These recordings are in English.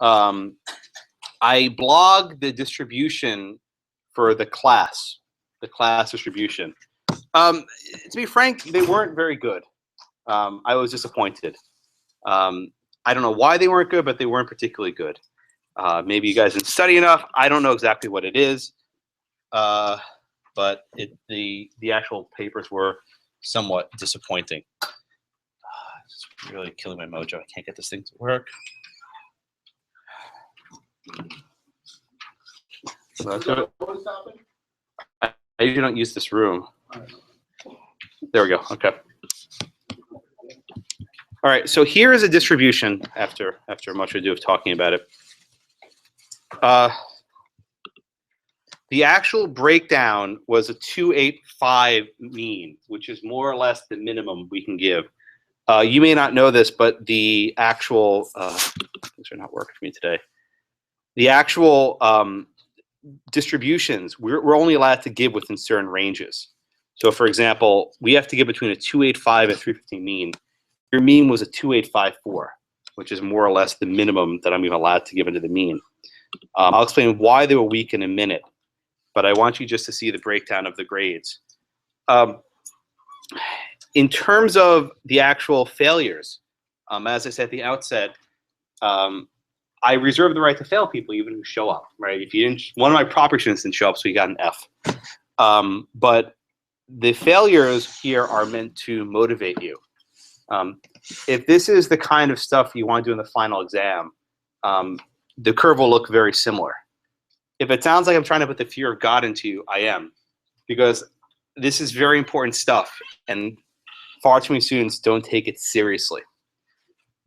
I blog the distribution for the class distribution. To be frank, they weren't very good. I was disappointed. I don't know why they weren't good, but they weren't particularly good. Maybe you guys didn't study enough. I don't know exactly what it is, but the actual papers were somewhat disappointing. It's really killing my mojo. I can't get this thing to work. So I usually don't use this room. There we go. Okay. All right. So here is a distribution after much ado of talking about it. The actual breakdown was a 285 mean, which is more or less the minimum we can give. You may not know this, but the actual things are not working for me today. The actual distributions we're only allowed to give within certain ranges. So, for example, we have to give between a 285 and 315 mean. Your mean was a 2854, which is more or less the minimum that I'm even allowed to give into the mean. I'll explain why they were weak in a minute, but I want you just to see the breakdown of the grades. In terms of the actual failures, as I said at the outset, I reserve the right to fail people even who show up, right? If you didn't, one of my property students didn't show up, so he got an F. But the failures here are meant to motivate you. If this is the kind of stuff you want to do in the final exam, the curve will look very similar. If it sounds like I'm trying to put the fear of God into you, I am, because this is very important stuff, and far too many students don't take it seriously.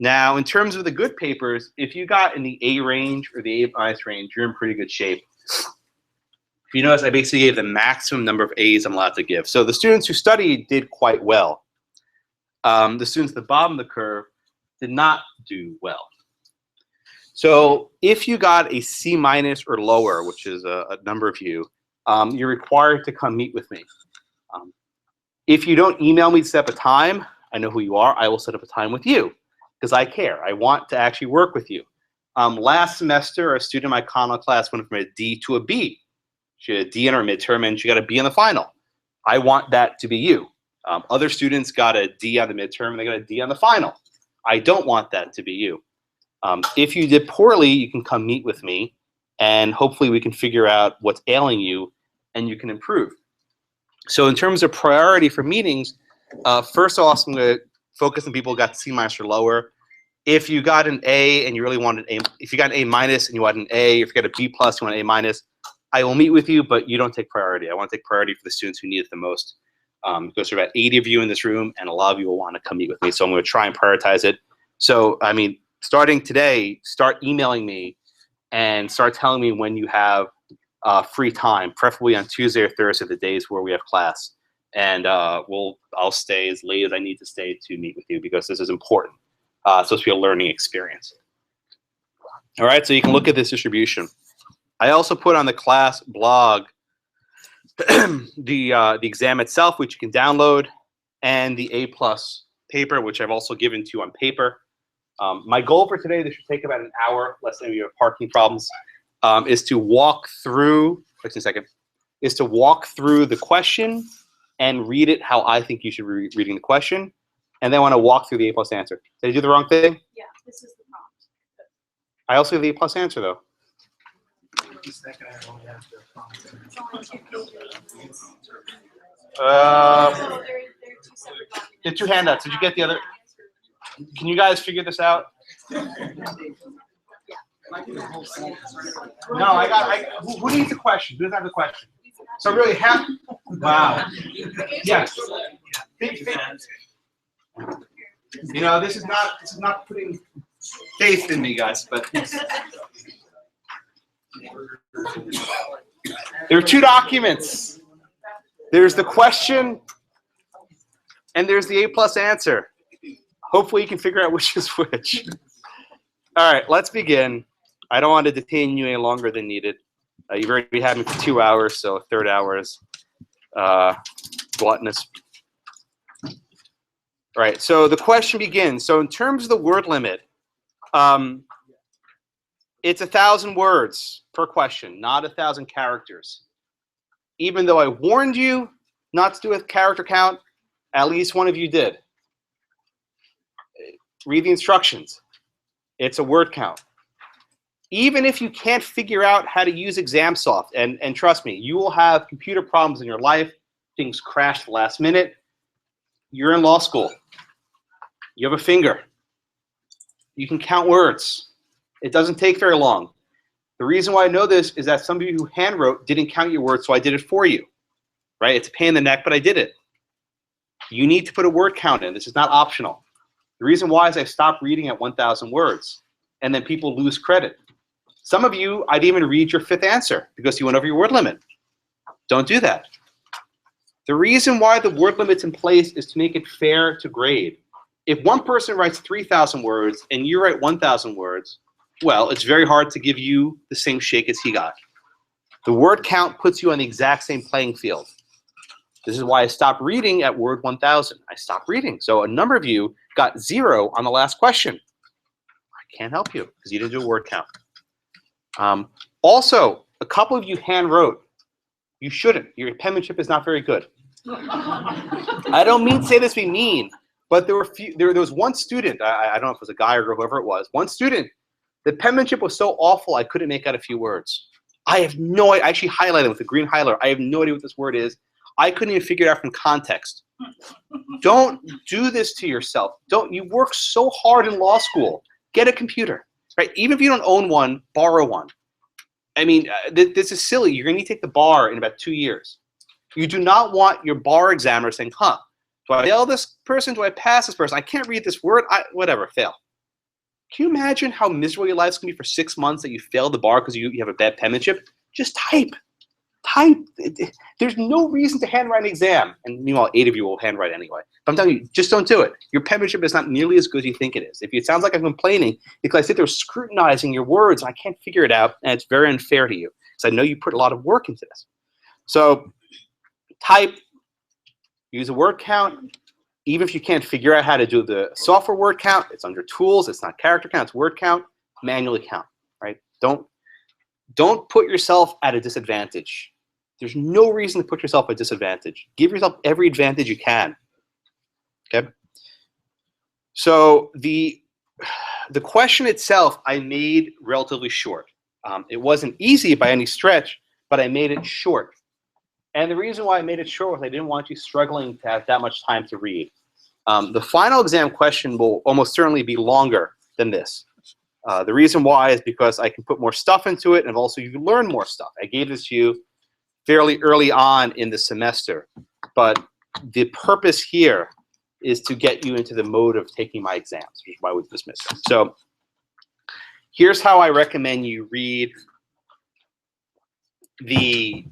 Now, in terms of the good papers, if you got in the A range or the A- range, you're in pretty good shape. If you notice, I basically gave the maximum number of A's I'm allowed to give. So the students who studied did quite well. The students at the bottom of the curve did not do well. So if you got a C- or lower, which is a number of you, you're required to come meet with me. If you don't email me to set up a time, I know who you are. I will set up a time with you because I care. I want to actually work with you. Last semester, a student in my ConLaw class went from a D to a B. She had a D in her midterm, and she got a B in the final. I want that to be you. Other students got a D on the midterm, and they got a D on the final. I don't want that to be you. If you did poorly, you can come meet with me, and hopefully we can figure out what's ailing you, and you can improve. So in terms of priority for meetings, first of all, I'm going to focus on people who got C- or lower. If you got an A and you really wanted if you got an A- and you want an A, if you got a B+, you want an A-, I will meet with you, but you don't take priority. I want to take priority for the students who need it the most. Because there are about 80 of you in this room, and a lot of you will want to come meet with me. So I'm going to try and prioritize it. So, I mean, starting today, start emailing me and start telling me when you have free time, preferably on Tuesday or Thursday, the days where we have class. And I'll stay as late as I need to stay to meet with you because this is important. It's supposed to be a learning experience. All right, so you can look at this distribution. I also put on the class blog the exam itself, which you can download, and the A+ paper, which I've also given to you on paper. My goal for today, this should take about an hour, less than if you have parking problems, is to walk through, wait a second, is to walk through the question and read it how I think you should be reading the question. And then I want to walk through the A+ answer. Did I do the wrong thing? Yeah, this is the prompt. I also have the A+ answer, though. The two handouts. Did you get the other? Can you guys figure this out? No, who needs a question? Who doesn't have the question? So really, wow. Yes. You know, this is not putting faith in me, guys, but there are two documents. There's the question, and there's the A+ answer. Hopefully, you can figure out which is which. All right, let's begin. I don't want to detain you any longer than needed. You've already had me for 2 hours, so a third hour is gluttonous. All right, so the question begins. So in terms of the word limit, It's 1,000 words per question, not 1,000 characters. Even though I warned you not to do a character count, at least one of you did. Read the instructions. It's a word count. Even if you can't figure out how to use ExamSoft, and trust me, you will have computer problems in your life, things crash at the last minute. You're in law school. You have a finger. You can count words. It doesn't take very long. The reason why I know this is that some of you who handwrote didn't count your words, so I did it for you. Right? It's a pain in the neck, but I did it. You need to put a word count in. This is not optional. The reason why is I stopped reading at 1,000 words, and then people lose credit. Some of you, I didn't even read your 5th answer because you went over your word limit. Don't do that. The reason why the word limit's in place is to make it fair to grade. If one person writes 3,000 words and you write 1,000 words, well, it's very hard to give you the same shake as he got. The word count puts you on the exact same playing field. This is why I stopped reading at word 1,000. I stopped reading. So a number of you got 0 on the last question. I can't help you because you didn't do a word count. Also, a couple of you hand wrote. You shouldn't. Your penmanship is not very good. I don't mean to say this to be mean, but there was one student, I don't know if it was a guy or whoever it was, one student, the penmanship was so awful I couldn't make out a few words. I have no idea. I actually highlighted it with a green highlighter. I have no idea what this word is. I couldn't even figure it out from context. Don't do this to yourself. You work so hard in law school. Get a computer, right? Even if you don't own one, borrow one. I mean, this is silly. You're going to need to take the bar in about 2 years. You do not want your bar examiner saying, do I fail this person? Do I pass this person? I can't read this word. Whatever, fail. Can you imagine how miserable your life's going to be for 6 months that you failed the bar because you have a bad penmanship? Just type. Type. There's no reason to handwrite an exam. And meanwhile, 8 of you will handwrite anyway. But I'm telling you, just don't do it. Your penmanship is not nearly as good as you think it is. If it sounds like I'm complaining, because I sit there scrutinizing your words and I can't figure it out, and it's very unfair to you. Because I know you put a lot of work into this. So type, use a word count. Even if you can't figure out how to do the software word count, it's under tools, it's not character count, it's word count, manually count, right? Don't put yourself at a disadvantage. There's no reason to put yourself at a disadvantage. Give yourself every advantage you can, okay? So the question itself I made relatively short. It wasn't easy by any stretch, but I made it short. And the reason why I made it short was I didn't want you struggling to have that much time to read. The final exam question will almost certainly be longer than this. The reason why is because I can put more stuff into it, and also you can learn more stuff. I gave this to you fairly early on in the semester, but the purpose here is to get you into the mode of taking my exams, which is why we dismissed it. So here's how I recommend you read the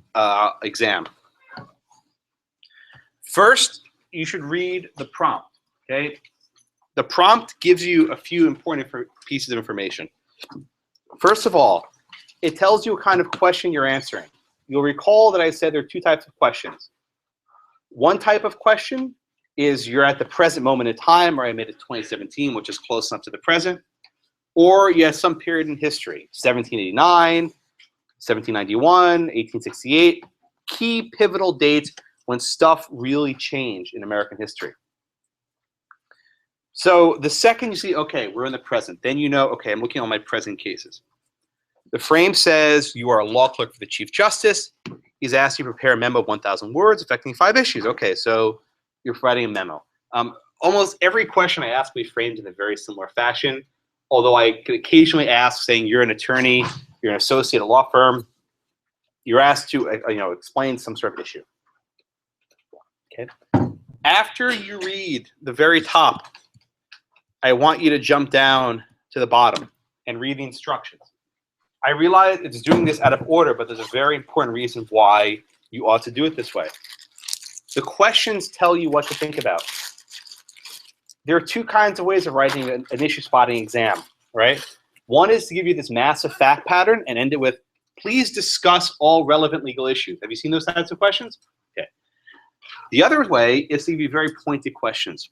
exam. First, you should read the prompt, okay? The prompt gives you a few important pieces of information. First of all, it tells you what kind of question you're answering. You'll recall that I said there are 2 types of questions. One type of question is you're at the present moment in time, or I made it 2017, which is close enough to the present, or you have some period in history, 1789, 1791, 1868, key pivotal dates when stuff really changed in American history. So the second you see, okay, we're in the present, then you know, okay, I'm looking at all my present cases. The frame says you are a law clerk for the Chief Justice. He's asked you to prepare a memo of 1,000 words affecting 5 issues. Okay, so you're providing a memo. Almost every question I ask will be framed in a very similar fashion, although I could occasionally ask, saying you're an attorney, you're an associate at a law firm, you're asked to explain some sort of issue. Okay. After you read the very top, I want you to jump down to the bottom and read the instructions. I realize it's doing this out of order, but there's a very important reason why you ought to do it this way. The questions tell you what to think about. There are 2 kinds of ways of writing an issue spotting exam, right? One is to give you this massive fact pattern and end it with, please discuss all relevant legal issues. Have you seen those types of questions? Okay. The other way is to give you very pointed questions.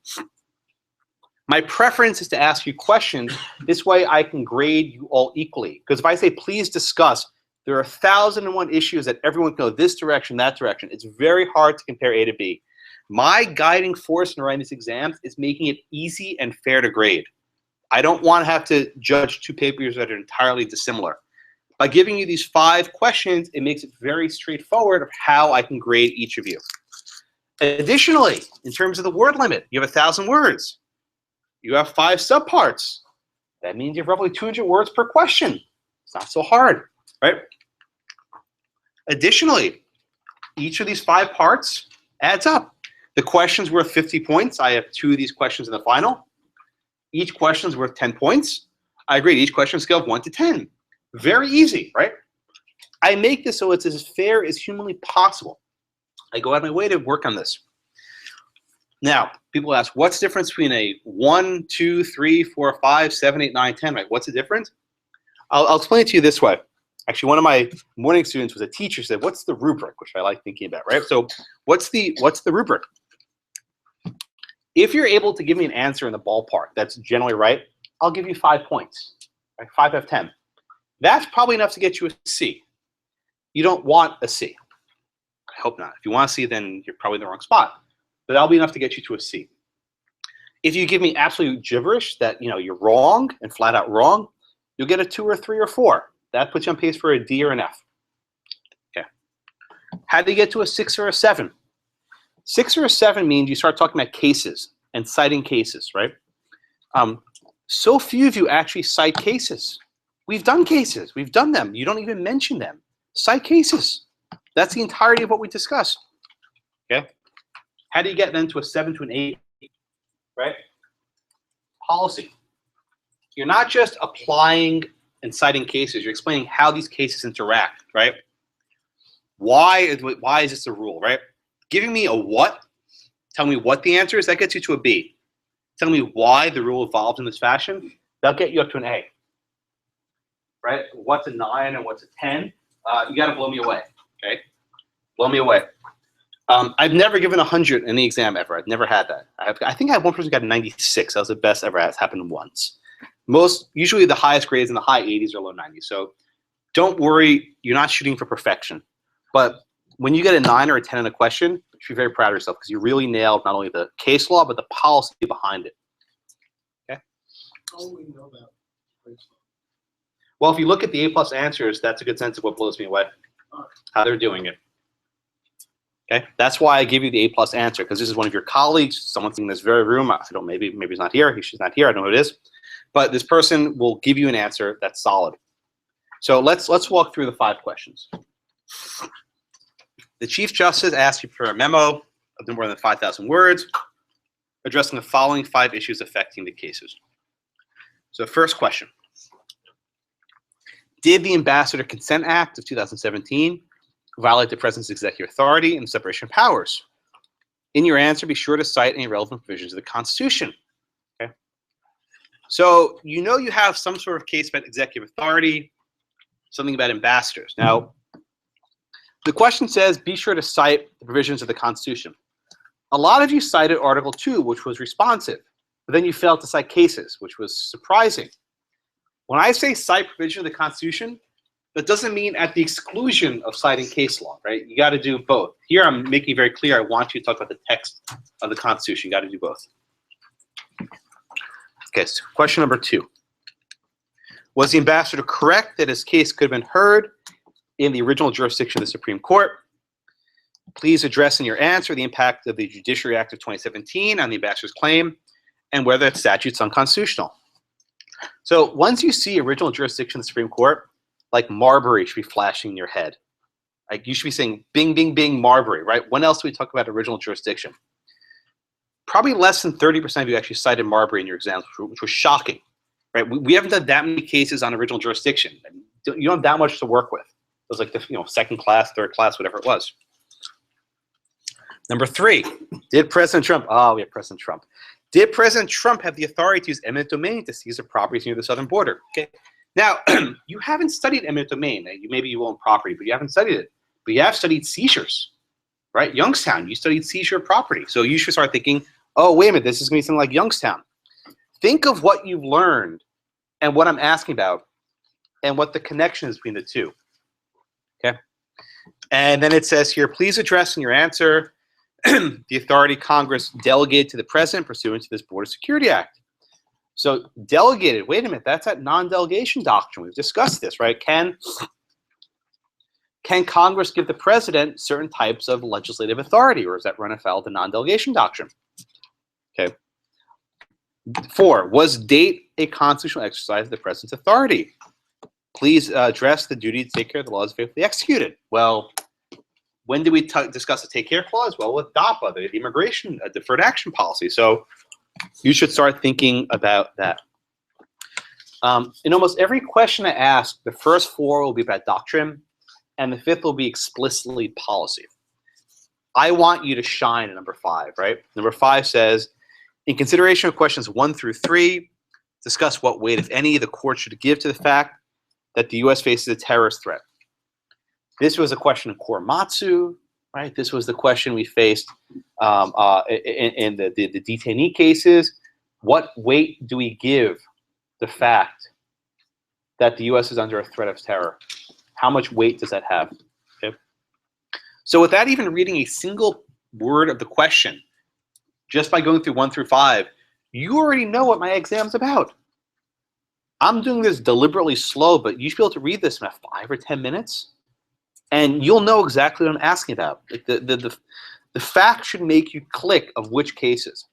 My preference is to ask you questions. This way I can grade you all equally. Because if I say, please discuss, there are 1,001 issues that everyone can go this direction, that direction. It's very hard to compare A to B. My guiding force in writing these exams is making it easy and fair to grade. I don't want to have to judge two papers that are entirely dissimilar. By giving you these 5 questions, it makes it very straightforward of how I can grade each of you. Additionally, in terms of the word limit, you have 1,000 words. You have 5 subparts. That means you have roughly 200 words per question. It's not so hard, right? Additionally, each of these 5 parts adds up. The question's worth 50 points. I have 2 of these questions in the final. Each question's worth 10 points. I grade each question scale of 1 to 10. Very easy, right? I make this so it's as fair as humanly possible. I go out of my way to work on this. Now, people ask, what's the difference between a 1, 2, 3, 4, 5, 7, 8, 9, 10, right? What's the difference? I'll explain it to you this way. Actually, one of my morning students was a teacher, said, what's the rubric? Which I like thinking about, right? So what's the rubric? If you're able to give me an answer in the ballpark that's generally right, I'll give you 5 points, right? 5 out of 10. That's probably enough to get you a C. You don't want a C. I hope not. If you want a C, then you're probably in the wrong spot. But that'll be enough to get you to a C. If you give me absolute gibberish that you're wrong and flat out wrong, you'll get a 2 or 3 or 4. That puts you on pace for a D or an F. Okay. How do you get to a 6 or a 7? 6 or a 7 means you start talking about cases and citing cases, right? So few of you actually cite cases. We've done cases. We've done them. You don't even mention them. Cite cases. That's the entirety of what we discussed. Okay. How do you get then to a 7 to an 8? Right? Policy. You're not just applying and citing cases. You're explaining how these cases interact, right? Why is this a rule, right? Giving me a what, tell me what the answer is, that gets you to a B. Tell me why the rule evolved in this fashion, that'll get you up to an A. Right? What's a 9 and what's a 10? You got to blow me away, okay? Blow me away. I've never given 100 in the exam ever. I've never had that. I think I had one person who got a 96. That was the best ever. It's happened once. Usually the highest grades in the high 80s or low 90s. So don't worry, you're not shooting for perfection. But when you get a 9 or a 10 in a question, you should be very proud of yourself because you really nailed not only the case law, but the policy behind it. Okay? How do we know that? Well, if you look at the A+ answers, that's a good sense of what blows me away, how they're doing it. Okay, that's why I give you the A+ answer, because this is one of your colleagues, someone in this very room. I don't, maybe he's not here. She's not here. I don't know who it is, but this person will give you an answer that's solid. So let's walk through the 5 questions. The Chief Justice asked you for a memo of no more than 5,000 words, addressing the following 5 issues affecting the cases. So first question: did the Ambassador Consent Act of 2017 violate the President's executive authority and separation of powers? In your answer, be sure to cite any relevant provisions of the Constitution. Okay. So you have some sort of case about executive authority, something about ambassadors. Now, the question says, be sure to cite the provisions of the Constitution. A lot of you cited Article 2, which was responsive, but then you failed to cite cases, which was surprising. When I say cite provision of the Constitution, that doesn't mean at the exclusion of citing case law, right? You got to do both. Here I'm making very clear I want you to talk about the text of the Constitution. You got to do both. Okay, so question number 2. Was the ambassador correct that his case could have been heard in the original jurisdiction of the Supreme Court? Please address in your answer the impact of the Judiciary Act of 2017 on the ambassador's claim and whether that statute's unconstitutional. So once you see original jurisdiction of the Supreme Court, like Marbury should be flashing in your head. Like you should be saying, bing, bing, bing, Marbury, right? When else do we talk about original jurisdiction? Probably less than 30% of you actually cited Marbury in your exams, which was shocking, right? We haven't done that many cases on original jurisdiction. You don't have that much to work with. It was like the second class, third class, whatever it was. Number 3, did President Trump, we have President Trump. Did President Trump have the authority to use eminent domain to seize the properties near the southern border? Okay. Now, you haven't studied eminent domain. Maybe you own property, but you haven't studied it. But you have studied seizures, right? Youngstown, you studied seizure of property. So you should start thinking, oh, wait a minute, this is going to be something like Youngstown. Think of what you've learned and what I'm asking about and what the connection is between the two. Okay? And then it says here, please address in your answer the authority Congress delegated to the president pursuant to this Border Security Act. So delegated, wait a minute, that's that non-delegation doctrine. We've discussed this, right? Can Congress give the president certain types of legislative authority, or does that run afoul of the non-delegation doctrine? Okay. 4, was date a constitutional exercise of the president's authority? Please address the duty to take care of the laws faithfully executed. Well, when did we discuss the take care clause? Well, with DAPA, the immigration deferred action policy. So you should start thinking about that. In almost every question I ask, the first 4 will be about doctrine, and the 5th will be explicitly policy. I want you to shine at number 5, right? Number 5 says, in consideration of questions 1 through 3, discuss what weight, if any, the court should give to the fact that the U.S. faces a terrorist threat. This was a question in Korematsu, right? This was the question we faced in the detainee cases. What weight do we give the fact that the U.S. is under a threat of terror? How much weight does that have? Okay. So without even reading a single word of the question, just by going through 1 through 5, you already know what my exam's about. I'm doing this deliberately slow, but you should be able to read this in 5 or 10 minutes, and you'll know exactly what I'm asking about. Like the facts should make you click of which cases.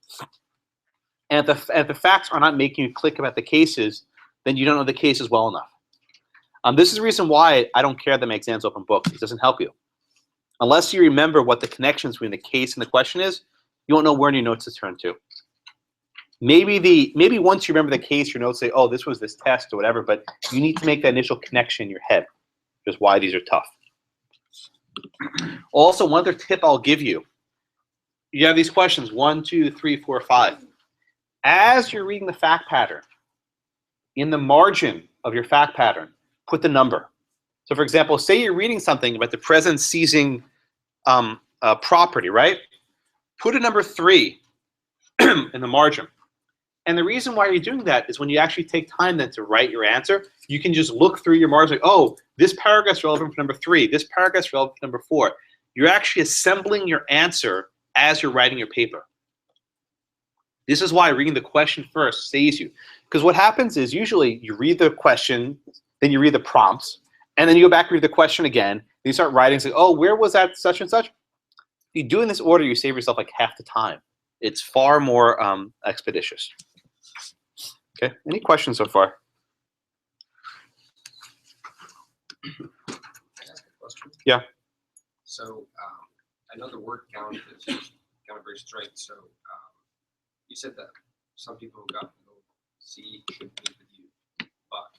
And if the facts are not making you click about the cases, then you don't know the cases well enough. This is the reason why I don't care that my exam's open book. It doesn't help you. Unless you remember what the connections between the case and the question is, you won't know where in your notes to turn to. Maybe once you remember the case, your notes say, oh, this was this test or whatever, but you need to make that initial connection in your head, which is why these are tough. Also, one other tip I'll give you. You have these questions, 1, 2, 3, 4, 5. As you're reading the fact pattern, in the margin of your fact pattern, put the number. So for example, say you're reading something about the president seizing property, right? Put a number 3 in the margin. And the reason why you're doing that is when you actually take time then to write your answer, you can just look through your margin, like, oh, this paragraph's relevant for number 3, this paragraph's relevant for number 4. You're actually assembling your answer as you're writing your paper. This is why reading the question first saves you. Because what happens is usually you read the question, then you read the prompts, and then you go back and read the question again, and you start writing, say, oh, where was that such and such? If you do in this order, you save yourself like half the time. It's far more expeditious. Okay, any questions so far? Can I ask a question? Yeah. So I know the word count is kind of very straight. So you said that some people who got no C should meet with you, but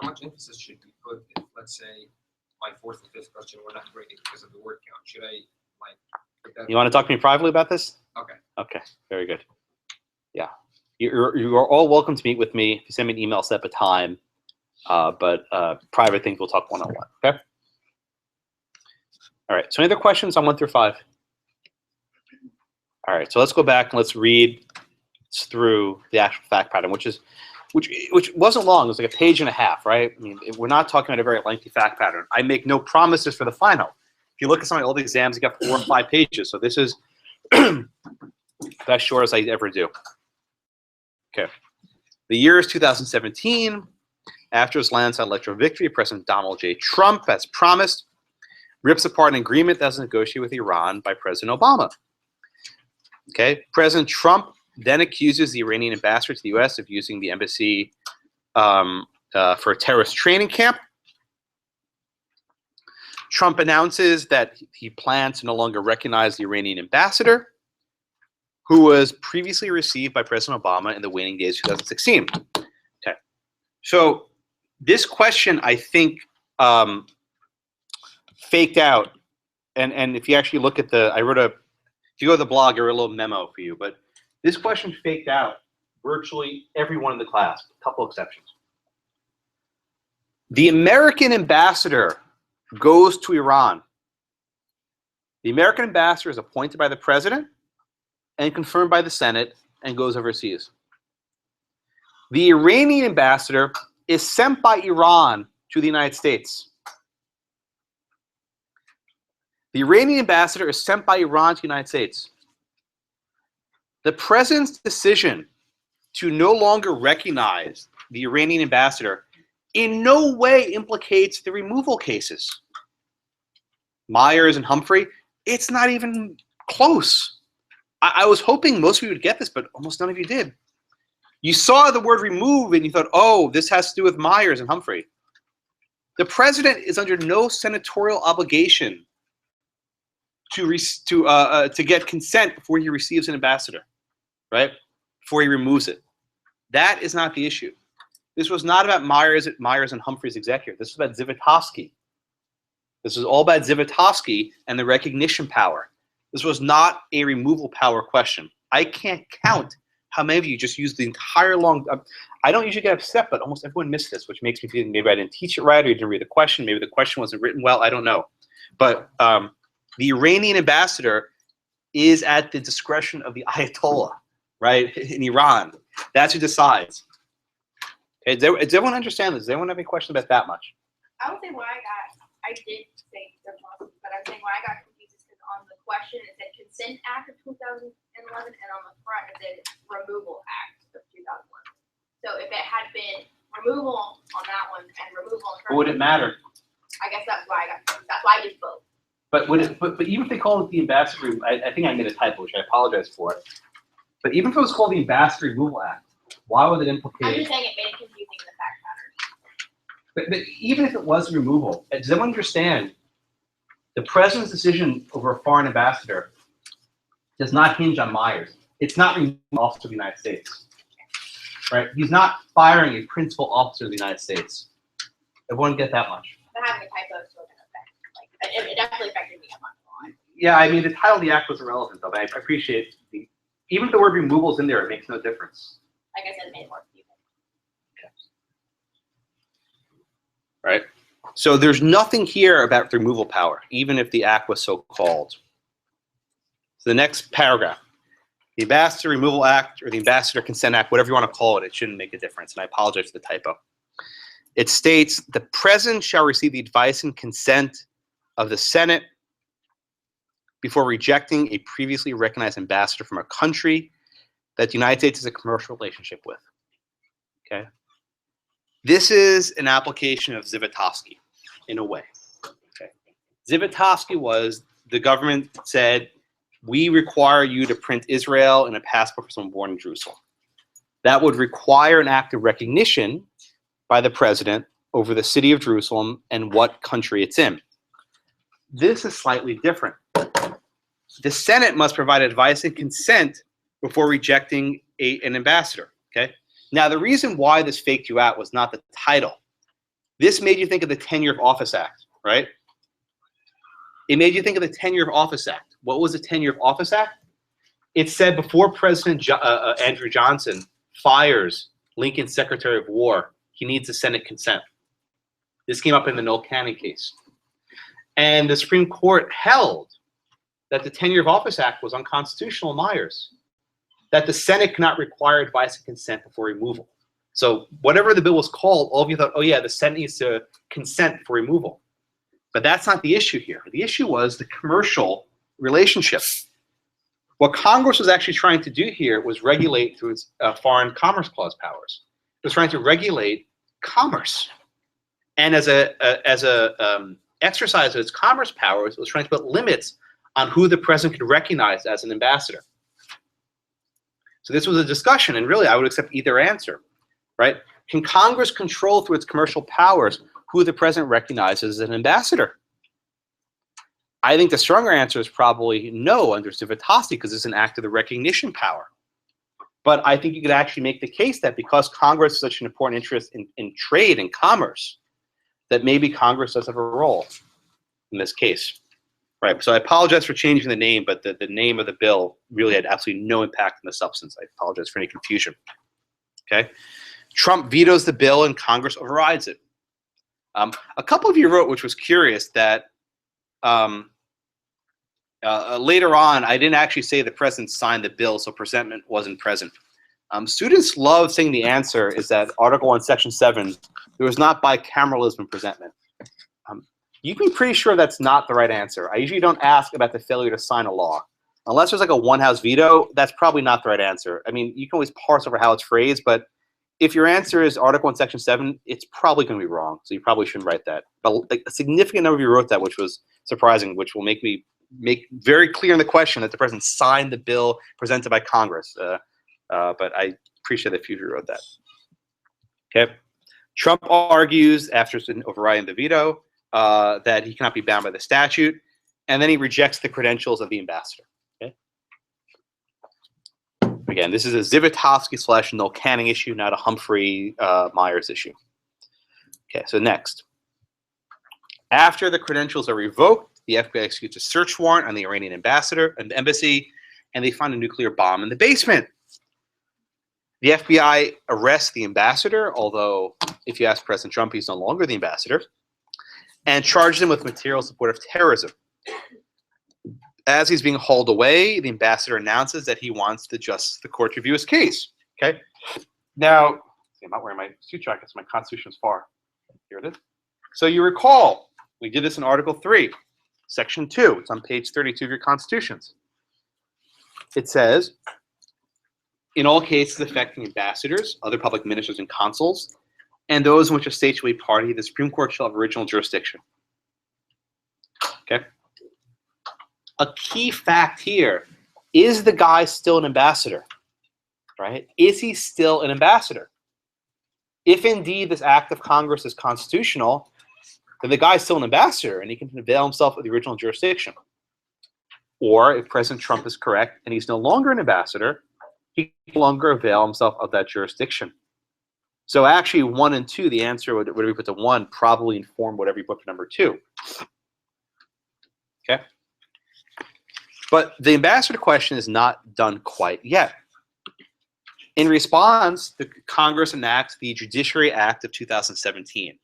how much emphasis should we put if, let's say, my 4th and 5th question were not graded because of the word count? Should I put that? You want to talk to me privately about this? Okay. Okay, very good. Yeah, you are all welcome to meet with me. If you send me an email, set up a time. But private things we'll talk one-on-one. Okay. All right. So any other questions on 1 through 5? All right. So let's go back and let's read through the actual fact pattern, which wasn't long. It was like a page and a half, right? I mean, we're not talking about a very lengthy fact pattern. I make no promises for the final. If you look at some of my old exams, you got 4 or 5 pages. So this is as short as I ever do. Okay. The year is 2017. After his landslide electoral victory, President Donald J. Trump, as promised, rips apart an agreement that was negotiated with Iran by President Obama. Okay. President Trump then accuses the Iranian ambassador to the U.S. of using the embassy for a terrorist training camp. Trump announces that he plans to no longer recognize the Iranian ambassador, who was previously received by President Obama in the waning days of 2016. Okay. So this question, I think, faked out. And if you actually look at if you go to the blog, I wrote a little memo for you. But this question faked out virtually everyone in the class, a couple exceptions. The American ambassador goes to Iran. The American ambassador is appointed by the president and confirmed by the Senate and goes overseas. The Iranian ambassador is sent by Iran to the United States. The Iranian ambassador is sent by Iran to the United States. The president's decision to no longer recognize the Iranian ambassador in no way implicates the removal cases. Myers and Humphrey, it's not even close. I was hoping most of you would get this, but almost none of you did. You saw the word remove and you thought, oh, this has to do with Myers and Humphrey. The president is under no senatorial obligation to get consent before he receives an ambassador, right? Before he removes it. That is not the issue. This was not about Myers and Humphrey's executor. This was about Zivotofsky. This was all about Zivotofsky and the recognition power. This was not a removal power question. I can't count how many of you just used the entire long. I don't usually get upset, but almost everyone missed this, which makes me feel maybe I didn't teach it right, or you didn't read the question. Maybe the question wasn't written well. I don't know. But the Iranian ambassador is at the discretion of the Ayatollah, right, in Iran. That's who decides. Okay, does everyone understand this? Does anyone have any question about that much? I would say I did say Zivotofsky, but I'm saying why I got confused is because on the question it said Consent Act of 2011, and on the front it said Removal Act of 2011. So if it had been removal on that one and removal on the first Would it matter? I guess that's why I got confused. That's why I did both. But even if they call it the ambassador, I think I made a typo, which I apologize for. But even if it was called the Ambassador Removal Act, why would it implicate? I'm just saying it made it confusing in the fact pattern. But even if it was removal, does everyone understand? The president's decision over a foreign ambassador does not hinge on Myers. It's not removing an officer of the United States, right? He's not firing a principal officer of the United States. Everyone get that much? But having a typo is still going to affect. Like, it definitely affected me. I'm not gonna lie. Yeah, I mean, the title of the act was irrelevant, though. But I appreciate even if the word removal is in there, it makes no difference. Like I said, it made it more confusing. Right? So there's nothing here about removal power, even if the act was so called. So the next paragraph, the Ambassador Removal Act or the Ambassador Consent Act, whatever you want to call it, it shouldn't make a difference. And I apologize for the typo. It states, the president shall receive the advice and consent of the Senate before rejecting a previously recognized ambassador from a country that the United States has a commercial relationship with. Okay? This is an application of Zivotofsky, in a way. Okay. Zivotofsky was, the government said, we require you to print Israel and a passport for someone born in Jerusalem. That would require an act of recognition by the president over the city of Jerusalem and what country it's in. This is slightly different. The Senate must provide advice and consent before rejecting an ambassador. Okay. Now, the reason why this faked you out was not the title. This made you think of the Tenure of Office Act, right? It made you think of the Tenure of Office Act. What was the Tenure of Office Act? It said before President Andrew Johnson fires Lincoln's Secretary of War, he needs a Senate consent. This came up in the Noel Canning case. And the Supreme Court held that the Tenure of Office Act was unconstitutional in Myers, that the Senate cannot require advice and consent before removal. So whatever the bill was called, all of you thought, oh yeah, the Senate needs to consent for removal. But that's not the issue here. The issue was the commercial relationship. What Congress was actually trying to do here was regulate through its Foreign Commerce Clause powers. It was trying to regulate commerce. And as a exercise of its commerce powers, it was trying to put limits on who the president could recognize as an ambassador. So this was a discussion, and really I would accept either answer, right? Can Congress control through its commercial powers who the president recognizes as an ambassador? I think the stronger answer is probably no under Zivotofsky, because it's an act of the recognition power. But I think you could actually make the case that because Congress is such an important interest in trade and commerce, that maybe Congress does have a role in this case. Right, so I apologize for changing the name, but the name of the bill really had absolutely no impact on the substance. I apologize for any confusion. Okay, Trump vetoes the bill and Congress overrides it. A couple of you wrote, which was curious, that later on, I didn't actually say the president signed the bill, so presentment wasn't present. Students love saying the answer is that Article 1, Section 7, there was not bicameralism in presentment. You can be pretty sure that's not the right answer. I usually don't ask about the failure to sign a law. Unless there's like a one-house veto, that's probably not the right answer. I mean, you can always parse over how it's phrased, but if your answer is Article 1, Section 7, it's probably going to be wrong, so you probably shouldn't write that. But like, a significant number of you wrote that, which was surprising, which will make me make very clear in the question that the president signed the bill presented by Congress. But I appreciate that few of you wrote that. Okay. Trump argues, after overriding the veto, that he cannot be bound by the statute, and then he rejects the credentials of the ambassador. Okay. Again, this is a Zivotofsky / Noel Canning issue, not a Humphrey Myers issue. Okay, so next. After the credentials are revoked, the FBI executes a search warrant on the Iranian ambassador and the embassy, and they find a nuclear bomb in the basement. The FBI arrests the ambassador, although if you ask President Trump, he's no longer the ambassador, and charges him with material support of terrorism. As he's being hauled away, the ambassador announces that he wants the court to review his case. Okay. Now, I'm not wearing my suit jacket, so my Constitution is far. Here it is. So you recall, we did this in Article 3, Section 2. It's on page 32 of your Constitutions. It says, in all cases affecting ambassadors, other public ministers and consuls, and those in which a state shall be party, the Supreme Court shall have original jurisdiction. Okay. A key fact here, is the guy still an ambassador? Right? Is he still an ambassador? If indeed this act of Congress is constitutional, then the guy's still an ambassador and he can avail himself of the original jurisdiction. Or if President Trump is correct and he's no longer an ambassador, he can no longer avail himself of that jurisdiction. So actually 1 and 2, the answer, whatever you put to 1, probably inform whatever you put for number 2. Okay? But the ambassador question is not done quite yet. In response, the Congress enacts the Judiciary Act of 2017,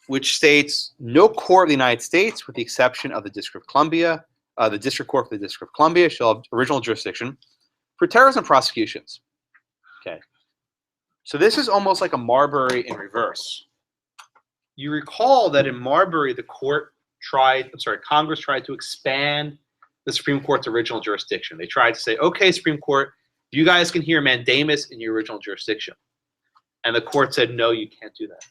which states no court of the United States, with the exception of the District of Columbia, the District Court for the District of Columbia shall have original jurisdiction for terrorism prosecutions. Okay. So this is almost like a Marbury in reverse. You recall that in Marbury, Congress tried to expand the Supreme Court's original jurisdiction. They tried to say, okay, Supreme Court, you guys can hear mandamus in your original jurisdiction. And the court said, no, you can't do that.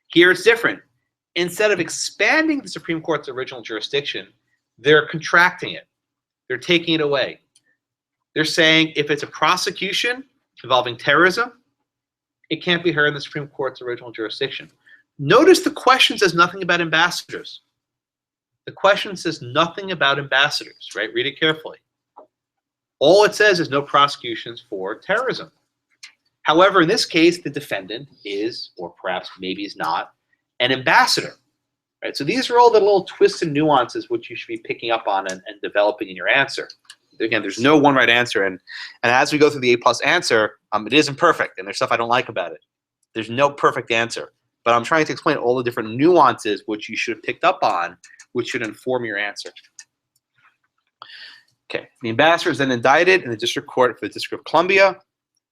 Here it's different. Instead of expanding the Supreme Court's original jurisdiction, they're contracting it. They're taking it away. They're saying if it's a prosecution involving terrorism, it can't be heard in the Supreme Court's original jurisdiction. Notice the question says nothing about ambassadors. The question says nothing about ambassadors, right? Read it carefully. All it says is no prosecutions for terrorism. However, in this case, the defendant is, or perhaps maybe is not, an ambassador, right? So these are all the little twists and nuances which you should be picking up on and developing in your answer. Again, there's no one right answer, and as we go through the A+ answer, it isn't perfect, and there's stuff I don't like about it. There's no perfect answer, but I'm trying to explain all the different nuances which you should have picked up on, which should inform your answer. Okay, the ambassador is then indicted in the District Court for the District of Columbia.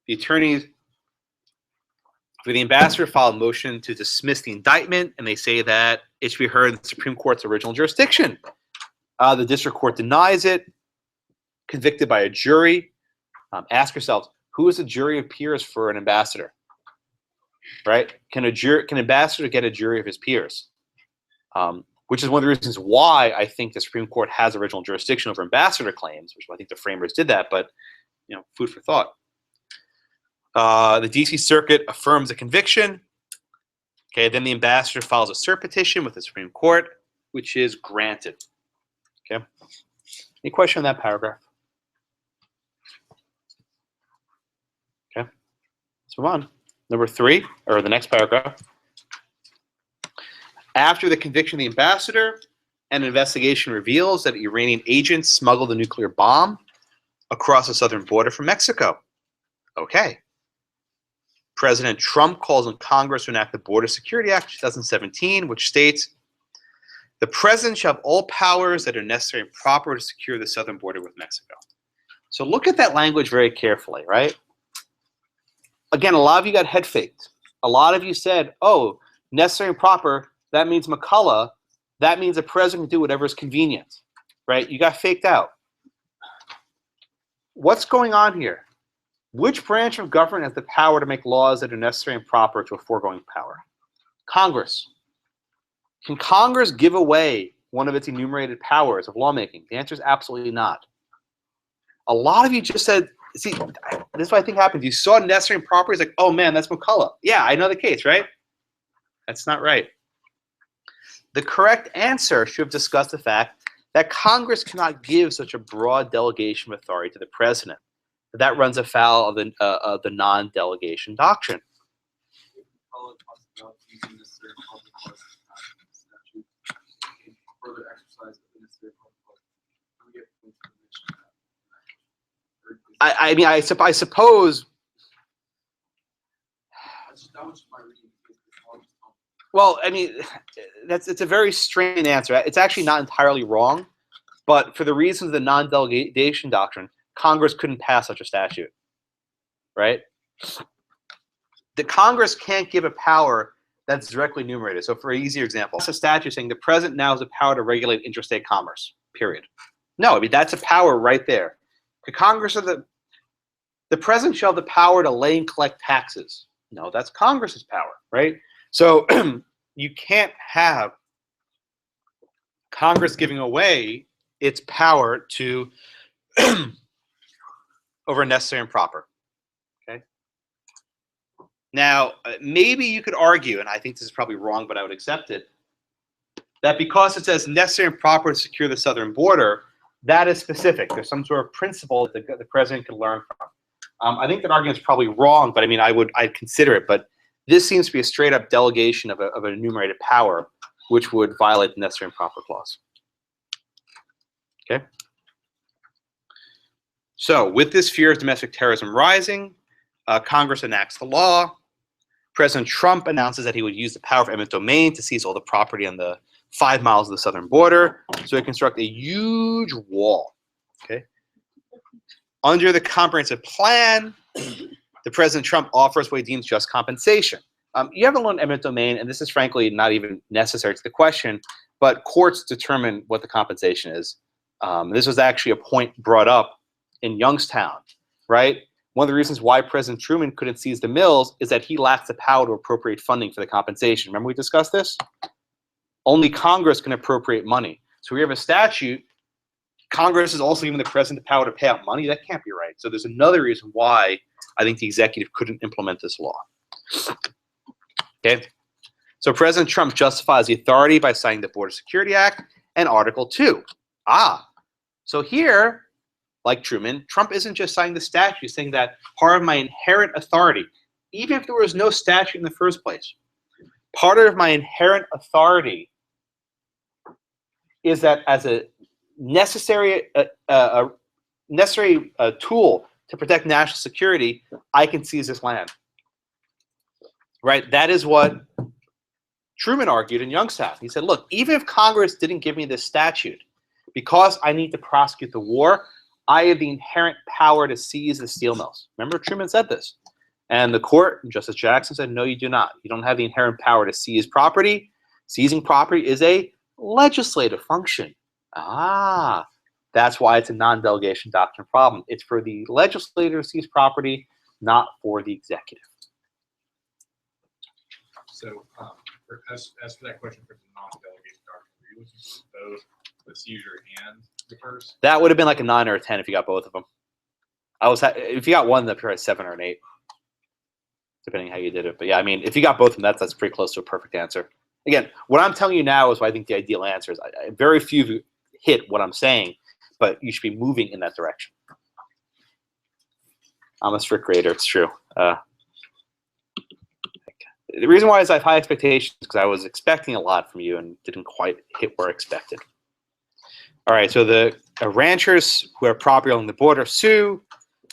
The attorneys for the ambassador filed a motion to dismiss the indictment, and they say that it should be heard in the Supreme Court's original jurisdiction. The District Court denies it, convicted by a jury. Ask yourselves, who is a jury of peers for an ambassador? Right? Can an ambassador get a jury of his peers? Which is one of the reasons why I think the Supreme Court has original jurisdiction over ambassador claims, which I think the framers did that, but food for thought. The DC Circuit affirms the conviction. Okay, then the ambassador files a cert petition with the Supreme Court, which is granted. Okay. Any question on that paragraph? Okay. Let's move on. Number 3, or the next paragraph. After the conviction of the ambassador, an investigation reveals that Iranian agents smuggled a nuclear bomb across the southern border from Mexico. Okay. President Trump calls on Congress to enact the Border Security Act of 2017, which states, the president shall have all powers that are necessary and proper to secure the southern border with Mexico. So look at that language very carefully, right? Again, a lot of you got head faked. A lot of you said, oh, necessary and proper, that means McCullough, that means the president can do whatever is convenient, right? You got faked out. What's going on here? Which branch of government has the power to make laws that are necessary and proper to a foregoing power? Congress. Can Congress give away one of its enumerated powers of lawmaking? The answer is absolutely not. A lot of you just said, see, this is what I think happens. You saw necessary and proper, it's like, oh man, that's McCullough. Yeah, I know the case, right? That's not right. The correct answer should have discussed the fact that Congress cannot give such a broad delegation of authority to the president. That runs afoul of the non-delegation doctrine. I mean, I suppose. Well, I mean, it's a very strange answer. It's actually not entirely wrong, but for the reasons of the non-delegation doctrine, Congress couldn't pass such a statute, right? The Congress can't give a power that's directly enumerated. So for an easier example, it's a statute saying the president now has the power to regulate interstate commerce, period. No, I mean, that's a power right there. The Congress of the president shall have the power to lay and collect taxes. No, that's Congress's power, right? So you can't have Congress giving away its power to over necessary and proper. Okay. Now, maybe you could argue, and I think this is probably wrong, but I would accept it, that because it says necessary and proper to secure the southern border, that is specific. There's some sort of principle that the president can learn from. I think that argument is probably wrong, but I mean, I'd consider it. But this seems to be a straight up delegation of an enumerated power, which would violate the necessary and proper clause. Okay. So with this fear of domestic terrorism rising, Congress enacts the law. President Trump announces that he would use the power of eminent domain to seize all the property on the 5 miles of the southern border. So he construct a huge wall. Okay. Under the comprehensive plan, the President Trump offers what he deems just compensation. You haven't learned eminent domain, and this is frankly not even necessary to the question, but courts determine what the compensation is. This was actually a point brought up in Youngstown, right? One of the reasons why President Truman couldn't seize the mills is that he lacks the power to appropriate funding for the compensation. Remember we discussed this? Only Congress can appropriate money. So we have a statute. Congress is also giving the president the power to pay out money. That can't be right. So there's another reason why I think the executive couldn't implement this law. Okay. So President Trump justifies the authority by citing the Border Security Act and Article 2. So here, like Truman, Trump isn't just citing the statute, he's saying that part of my inherent authority, even if there was no statute in the first place, part of my inherent authority is that as a necessary tool to protect national security, I can seize this land. Right? That is what Truman argued in Youngstown. He said, look, even if Congress didn't give me this statute, because I need to prosecute the war, I have the inherent power to seize the steel mills. Remember, Truman said this. And the court, Justice Jackson said, no, you do not. You don't have the inherent power to seize property. Seizing property is a legislative function. That's why it's a non-delegation doctrine problem. It's for the legislator to seize property, not for the executive. So, as for that question for the non-delegation doctrine, were you looking for both the seizure and the first? That would have been like a 9 or a 10 if you got both of them. If you got one, that'd be like 7 or an 8, depending how you did it. But yeah, I mean, if you got both of them, that's pretty close to a perfect answer. Again, what I'm telling you now is what I think the ideal answer is. Very few of you hit what I'm saying, but you should be moving in that direction. I'm a strict grader, it's true. The reason why is I have high expectations because I was expecting a lot from you and didn't quite hit where I expected. All right, so the ranchers who are property along the border sue,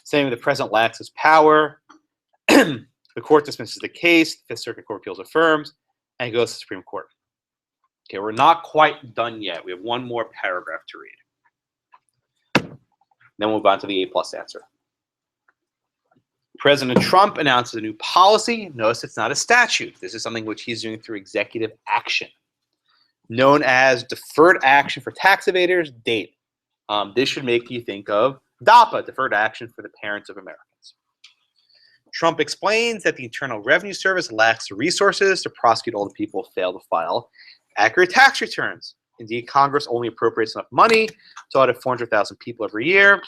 saying the president lacks his power. The court dismisses the case. The Fifth Circuit Court of Appeals affirms, and it goes to the Supreme Court. Okay, we're not quite done yet. We have one more paragraph to read. Then we'll move on to the A+ answer. President Trump announces a new policy. Notice it's not a statute. This is something which he's doing through executive action, known as Deferred Action for Tax Evaders, DATE. This should make you think of DAPA, Deferred Action for the Parents of Americans. Trump explains that the Internal Revenue Service lacks the resources to prosecute all the people who fail to file accurate tax returns. Indeed, Congress only appropriates enough money to audit 400,000 people every year,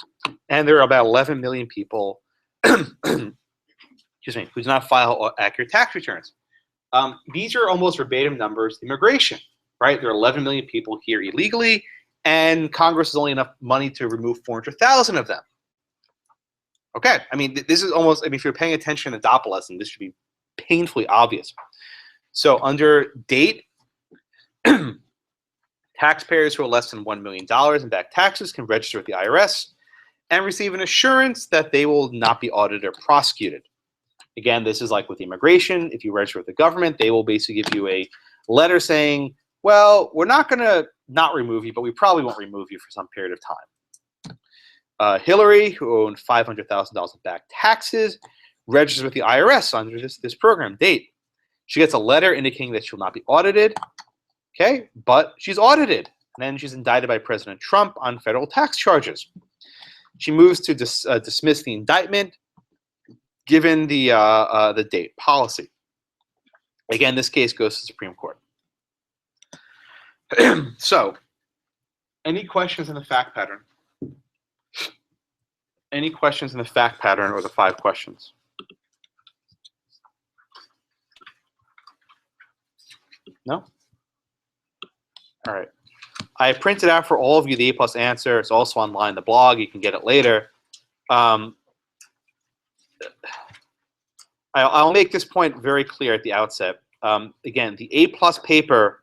and there are about 11 million people excuse me, who do not file accurate tax returns. These are almost verbatim numbers. Immigration, right? There are 11 million people here illegally, and Congress has only enough money to remove 400,000 of them. Okay, I mean, this is almost, I mean, if you're paying attention to the DAPA lesson, this should be painfully obvious. So under DATE, taxpayers who are less than $1 million in back taxes can register with the IRS and receive an assurance that they will not be audited or prosecuted. Again, this is like with immigration. If you register with the government, they will basically give you a letter saying, well, we're not going to not remove you, but we probably won't remove you for some period of time. Hillary, who owned $500,000 in back taxes, registers with the IRS under this program, DATE. She gets a letter indicating that she'll not be audited, okay, but she's audited. And then she's indicted by President Trump on federal tax charges. She moves to dismiss the indictment, given the DATE policy. Again, this case goes to the Supreme Court. So, any questions in the fact pattern? Any questions in the fact pattern or the 5 questions? No? All right. I printed out for all of you the A+ answer. It's also online, the blog. You can get it later. I'll make this point very clear at the outset. Again, the A+ paper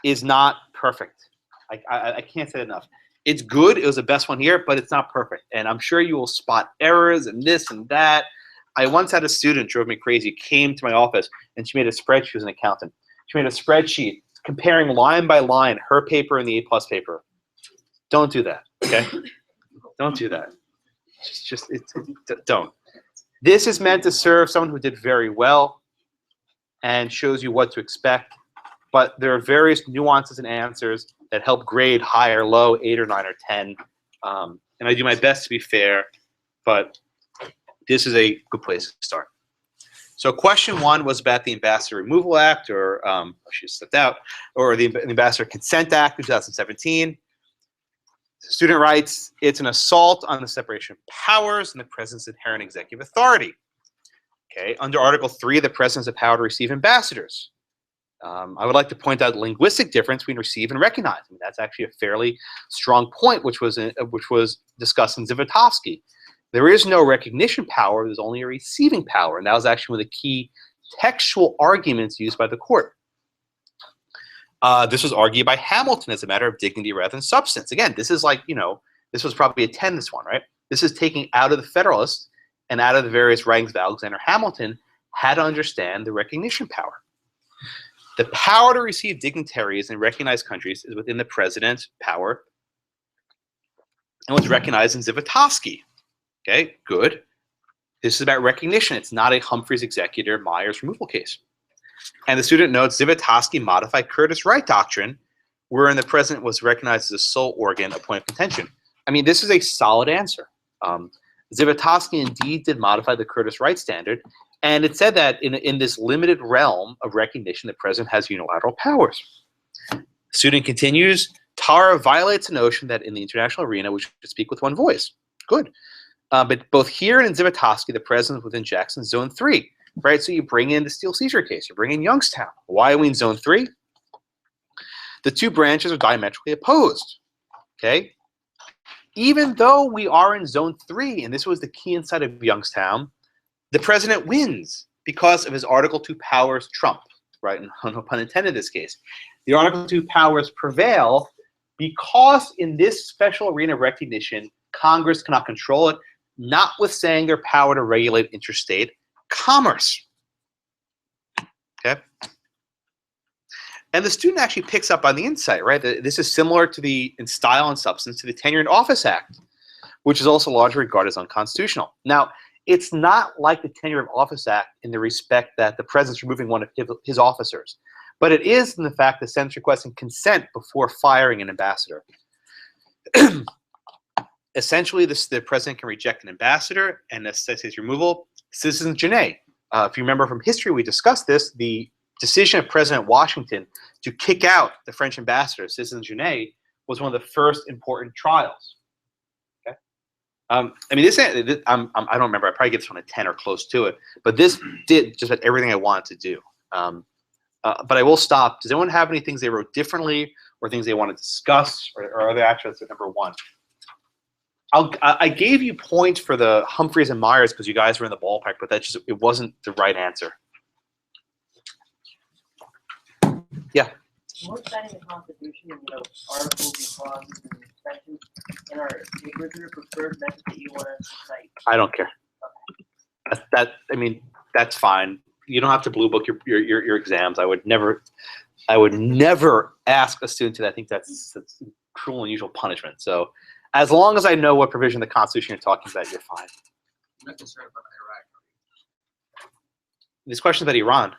is not perfect. I can't say it enough. It's good. It was the best one here, but it's not perfect. And I'm sure you will spot errors and this and that. I once had a student, drove me crazy, came to my office, and she made a spreadsheet. She was an accountant. She made a spreadsheet comparing line by line her paper and the A+ paper. Don't do that, okay? Don't do that. Don't. This is meant to serve someone who did very well and shows you what to expect. But there are various nuances and answers that help grade high or low, 8 or 9 or 10. And I do my best to be fair, but this is a good place to start. So question 1 was about the Ambassador Removal Act, or she stepped out, or the Ambassador Consent Act of 2017. The student writes, it's an assault on the separation of powers and the president's inherent executive authority. Okay, under Article 3, the president has the power to receive ambassadors. I would like to point out the linguistic difference between receive and recognize. I mean, that's actually a fairly strong point, which was discussed in Zivotofsky. There is no recognition power, there's only a receiving power, and that was actually one of the key textual arguments used by the court. This was argued by Hamilton as a matter of dignity rather than substance. Again, this is like, you know, this was probably a 10, this one, right? This is taking out of the Federalists and out of the various writings of Alexander Hamilton had to understand the recognition power. The power to receive dignitaries in recognized countries is within the president's power and was recognized in Zivotofsky. Okay, good. This is about recognition. It's not a Humphreys Executor Myers removal case. And the student notes Zivotofsky modified Curtis Wright doctrine, wherein the president was recognized as a sole organ of point of contention. I mean, this is a solid answer. Zivotofsky indeed did modify the Curtis Wright standard, and it said that in this limited realm of recognition, the president has unilateral powers. The student continues, Tara violates the notion that in the international arena, we should speak with one voice. Good. But both here and in Zivotofsky, the president is within Jackson's Zone 3, right? So you bring in the Steel Seizure case, you bring in Youngstown. Why are we in Zone 3? The two branches are diametrically opposed, okay? Even though we are in Zone 3, and this was the key insight of Youngstown, the president wins because of his Article 2 powers trump, right? And no pun intended in this case. The Article 2 powers prevail because in this special arena of recognition, Congress cannot control it, notwithstanding their power to regulate interstate commerce. Okay? And the student actually picks up on the insight, right? This is similar to in style and substance to the Tenure in Office Act, which is also largely regarded as unconstitutional. Now, it's not like the Tenure of Office Act in the respect that the president's removing one of his officers, but it is in the fact that the Senate's requesting consent before firing an ambassador. Essentially, the president can reject an ambassador and necessitate his removal. Citizen Genet. If you remember from history, we discussed this. The decision of President Washington to kick out the French ambassador, Citizen Genet, was one of the first important trials. Okay, I mean, I don't remember. I probably give this one a 10 or close to it, but this did just about everything I wanted to do. But I will stop. Does anyone have any things they wrote differently, or things they want to discuss, or other actions at number 1? I gave you points for the Humphreys and Myers because you guys were in the ballpark, but it wasn't the right answer. Yeah. We're citing the Constitution and articles and clauses and sections in our papers. Is there a preferred method that you want us to cite? I don't care. I mean, that's fine. You don't have to blue book your exams. I would never ask a student to. I think that's cruel and unusual punishment. So, as long as I know what provision of the Constitution you're talking about, you're fine. I'm not concerned about Iraq. This question about Iran.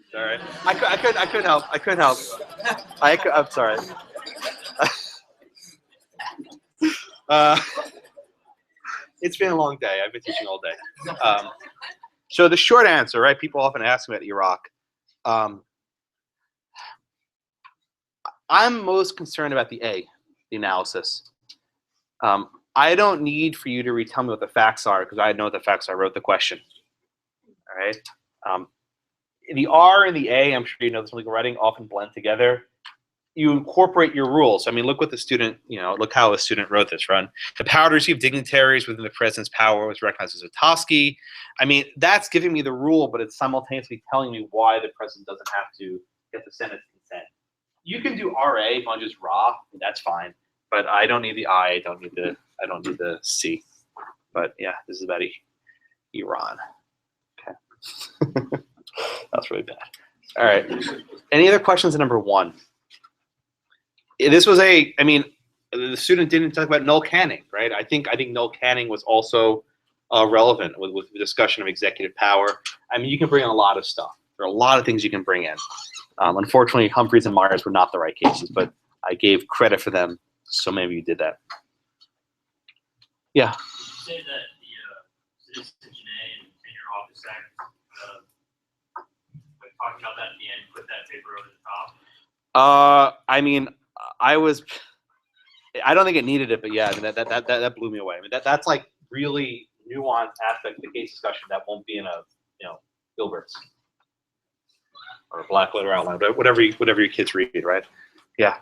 Sorry. I couldn't help. I'm sorry. It's been a long day. I've been teaching all day. So the short answer, right? People often ask me about Iraq. I'm most concerned about the analysis. I don't need for you to retell me what the facts are because I know what the facts are. I wrote the question. All right. The R and the A, I'm sure you know this in legal writing, often blend together. You incorporate your rules. I mean, look what the student, look how a student wrote this, right? The power to receive dignitaries within the president's power was recognized as Otoski. I mean, that's giving me the rule, but it's simultaneously telling me why the president doesn't have to get the Senate's consent. You can do RA if I'm just raw, that's fine. But I don't need the I, I don't need the C. But yeah, this is about Iran. Okay. That's really bad. All right. Any other questions at number 1? This was the student didn't talk about Noel Canning, right? I think Noel Canning was also relevant with the discussion of executive power. I mean, you can bring in a lot of stuff. There are a lot of things you can bring in. Unfortunately, Humphreys and Myers were not the right cases, but I gave credit for them, so maybe you did that. Yeah. You say that the Citizen Genet and Tenure Office Act, talking about that at the end, put that paper over the top? I mean, I don't think it needed it, but yeah, I mean, that blew me away. I mean, that's like really nuanced aspect of the case discussion that won't be in a Gilbert's or a black letter outline, but whatever your kids read, right? Yeah.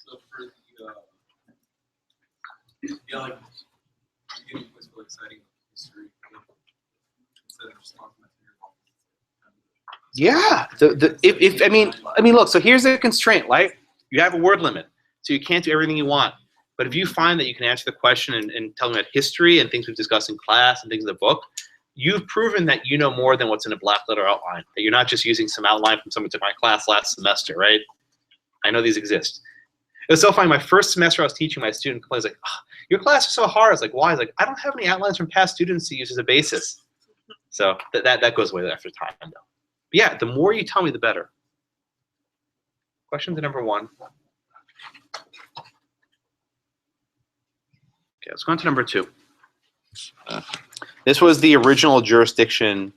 So for the like getting what's exciting history instead of response material. Yeah. I mean, look. So here's the constraint, right? You have a word limit, so you can't do everything you want. But if you find that you can answer the question and tell them about history and things we've discussed in class and things in the book, you've proven that you know more than what's in a black letter outline. That you're not just using some outline from someone who took my class last semester, right? I know these exist. It was so funny. My first semester, I was teaching my student complains like, oh, "Your class is so hard." I was like, "Why?" I was like, "I don't have any outlines from past students to use as a basis." So that goes away after time, though. But yeah, the more you tell me, the better. Question to number 1. Okay, let's go on to number 2. This was the original jurisdiction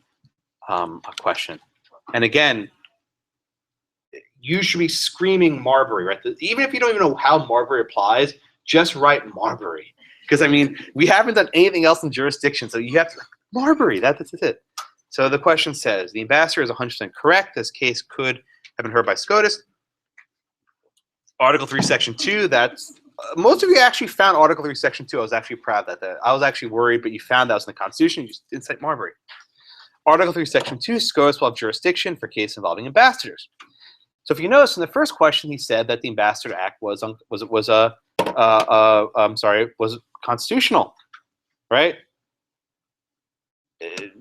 question. And again, you should be screaming Marbury, right? Even if you don't even know how Marbury applies, just write Marbury. Because, I mean, we haven't done anything else in jurisdiction, so you have to, Marbury, that's it. So the question says, the ambassador is 100% correct. This case could have been heard by SCOTUS. Article 3, Section 2, that's most of you actually found Article 3, Section 2. I was actually proud that I was actually worried, but you found that was in the Constitution. You just didn't cite Marbury. Article 3, Section 2, SCOTUS will have jurisdiction for cases involving ambassadors. So if you notice in the first question, he said that the Ambassador Act was constitutional, right?